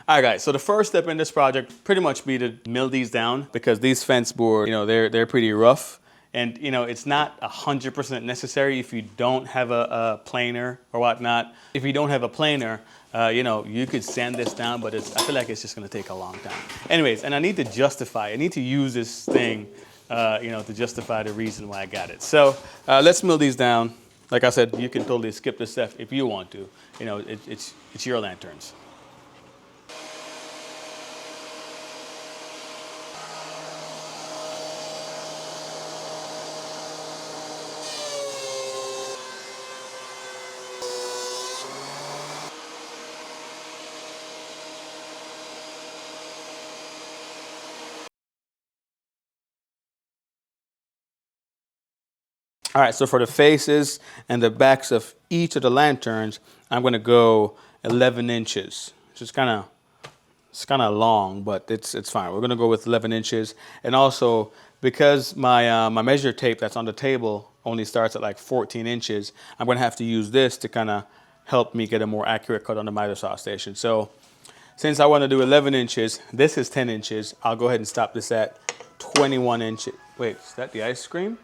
All right, guys, so the first step in this project pretty much be to mill these down because these fence board, they're pretty rough. And, it's not 100% necessary if you don't have a planer or whatnot. If you don't have a planer, you could sand this down, but I feel like it's just going to take a long time. Anyways, and I need to use this thing, to justify the reason why I got it. So let's mill these down. Like I said, you can totally skip this step if you want to. It's your lanterns. All right, so for the faces and the backs of each of the lanterns, I'm going to go 11 inches. It's kind of long, but it's fine. We're going to go with 11 inches. And also, because my measure tape that's on the table only starts at like 14 inches, I'm going to have to use this to kind of help me get a more accurate cut on the miter saw station. So since I want to do 11 inches, this is 10 inches. I'll go ahead and stop this at 21 inches. Wait, is that the ice cream?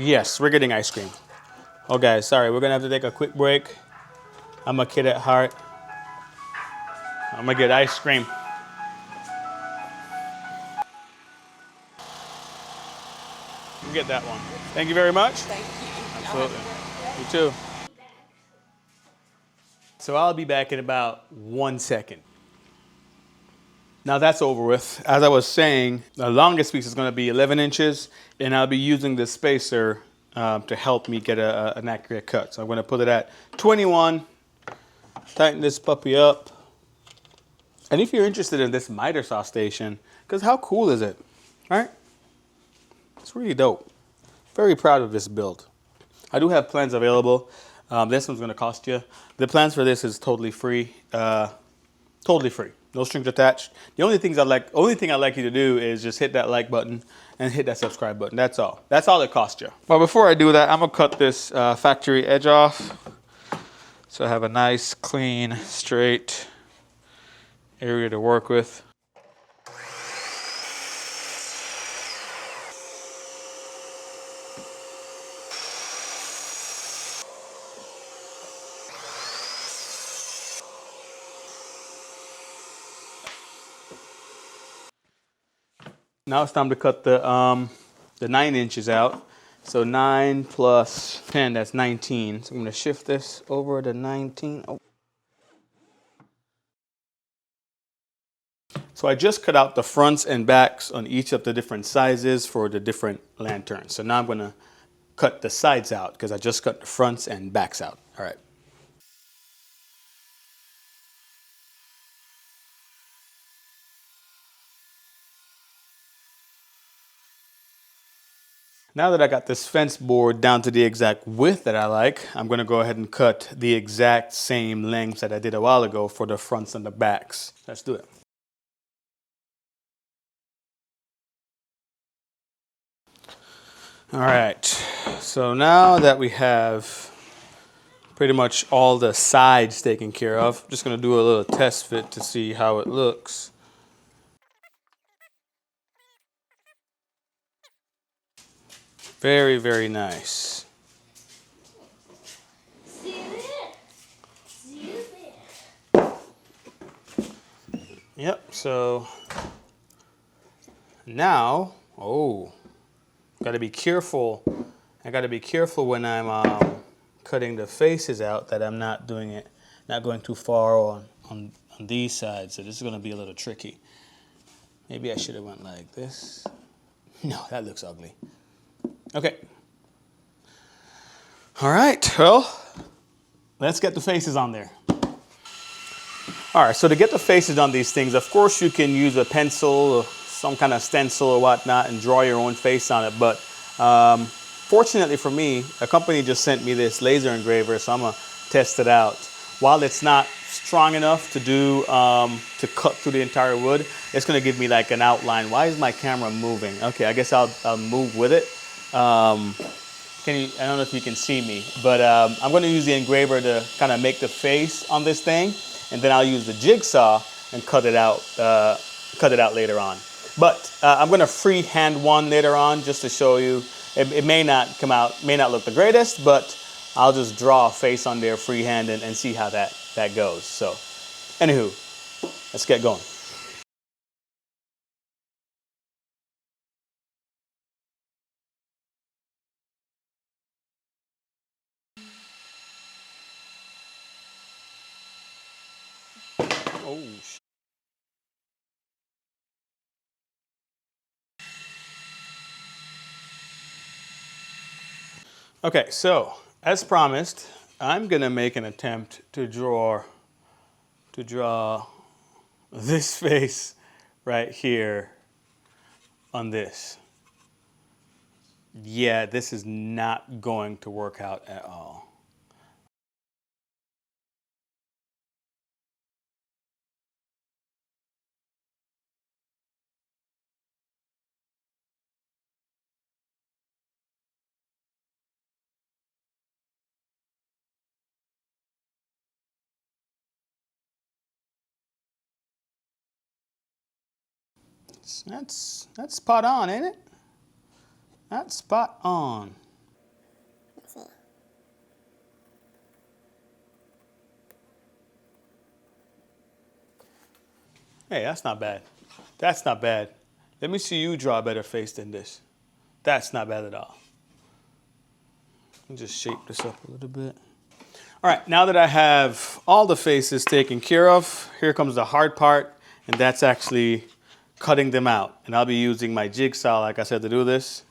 Yes, we're getting ice cream. Oh, guys, sorry. We're going to have to take a quick break. I'm a kid at heart. I'm going to get ice cream. You get that one. Thank you very much. Thank you. Absolutely. You too. So I'll be back in about 1 second. Now that's over with. As I was saying, the longest piece is going to be 11 inches, and I'll be using this spacer to help me get an accurate cut. So I'm going to put it at 21, tighten this puppy up. And if you're interested in this miter saw station, because how cool is it, right? It's really dope. Very proud of this build. I do have plans available. This one's going to cost you. The plans for this is totally free. Totally free. No strings attached. The only thing I'd like you to do is just hit that like button and hit that subscribe button. That's all. That's all it costs you. But before I do that, I'm gonna cut this factory edge off, so I have a nice, clean, straight area to work with. Now it's time to cut the 9 inches out. So 9 plus 10, that's 19. So I'm going to shift this over to 19. Oh. So I just cut out the fronts and backs on each of the different sizes for the different lanterns. So now I'm going to cut the sides out because I just cut the fronts and backs out. All right. Now that I got this fence board down to the exact width that I like, I'm going to go ahead and cut the exact same lengths that I did a while ago for the fronts and the backs. Let's do it. All right, so now that we have pretty much all the sides taken care of, I'm just going to do a little test fit to see how it looks. Very, very nice. Yep, so now, gotta be careful. I gotta be careful when I'm cutting the faces out that I'm not going too far on these sides. So this is gonna be a little tricky. Maybe I should have went like this. No, that looks ugly. Okay. All right, well, let's get the faces on there. All right, so to get the faces on these things, of course you can use a pencil or some kind of stencil or whatnot and draw your own face on it. But fortunately for me, a company just sent me this laser engraver, so I'm gonna test it out. While it's not strong enough to do to cut through the entire wood, it's gonna give me like an outline. Why is my camera moving? Okay, I guess I'll move with it. I don't know if you can see me, but I'm going to use the engraver to kind of make the face on this thing. and then I'll use the jigsaw and cut it out later on. But I'm gonna freehand one later on just to show you. It may not come out, may not look the greatest, but I'll just draw a face on there freehand and see how that goes. So, anywho, let's get going. Oh, okay, so as promised, I'm gonna make an attempt to draw this face right here on this. Yeah, this is not going to work out at all. That's spot on, ain't it? That's spot on. Hey, that's not bad. That's not bad. Let me see you draw a better face than this. That's not bad at all. Let me just shape this up a little bit. All right, now that I have all the faces taken care of, here comes the hard part, and that's actually cutting them out. And I'll be using my jigsaw, like I said, to do this.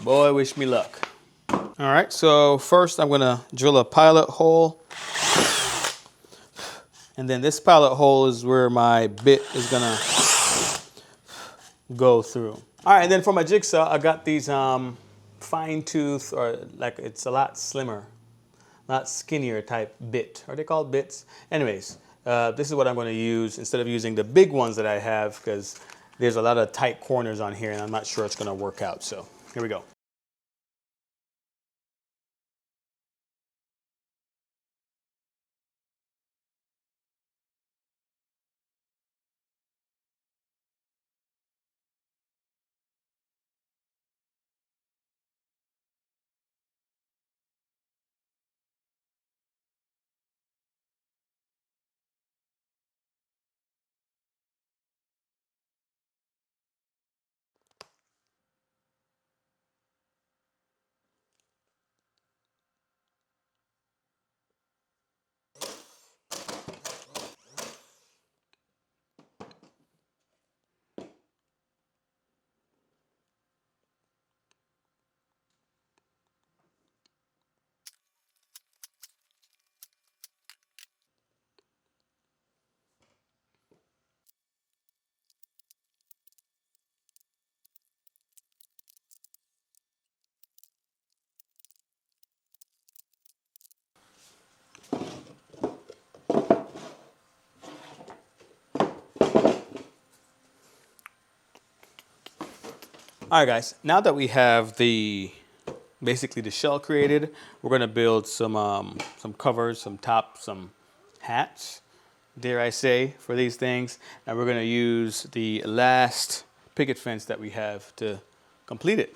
Boy, wish me luck. All right, so first I'm gonna drill a pilot hole. And then this pilot hole is where my bit is gonna go through. All right, and then for my jigsaw, I got these fine tooth, or like it's a lot slimmer, not skinnier type bit. Are they called bits? Anyways, this is what I'm gonna use instead of using the big ones that I have, because there's a lot of tight corners on here and I'm not sure it's gonna work out. So here we go. All right, guys, now that we have basically the shell created, we're gonna build some covers, some tops, some hats, dare I say, for these things. And we're gonna use the last picket fence that we have to complete it.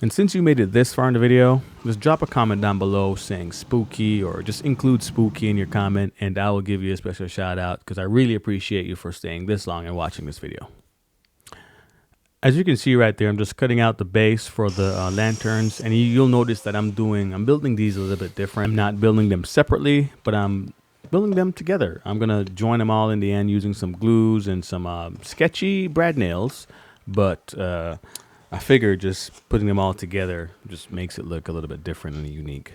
And since you made it this far in the video, just drop a comment down below saying spooky, or just include spooky in your comment, and I will give you a special shout out because I really appreciate you for staying this long and watching this video. As you can see right there, I'm just cutting out the base for the lanterns, and you'll notice that I'm building these a little bit different. I'm not building them separately, but I'm building them together. I'm gonna join them all in the end using some glues and some sketchy brad nails, but I figured just putting them all together just makes it look a little bit different and unique.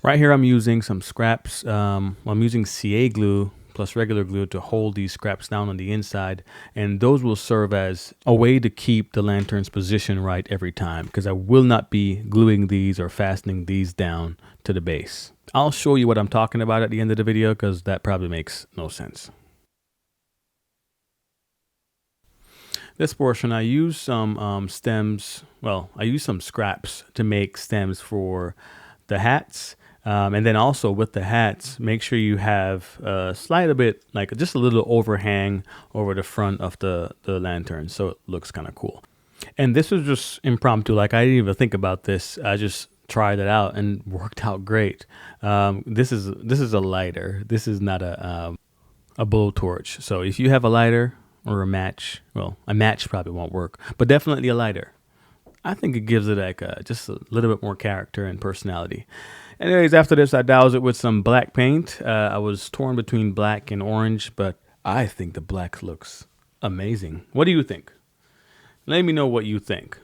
Right here I'm using some scraps. I'm using CA glue plus regular glue to hold these scraps down on the inside, and those will serve as a way to keep the lantern's position right every time, because I will not be gluing these or fastening these down to the base. I'll show you what I'm talking about at the end of the video, because that probably makes no sense. This portion, I use some stems. Well, I use some scraps to make stems for the hats. And then also with the hats, make sure you have a slight bit, like just a little overhang over the front of the lantern. So it looks kind of cool. And this was just impromptu. Like I didn't even think about this. I just tried it out and worked out great. This is a lighter. This is not a blowtorch. So if you have a lighter or a match, well, a match probably won't work, but definitely a lighter. I think it gives it like just a little bit more character and personality. Anyways, after this, I doused it with some black paint. I was torn between black and orange, but I think the black looks amazing. What do you think? Let me know what you think.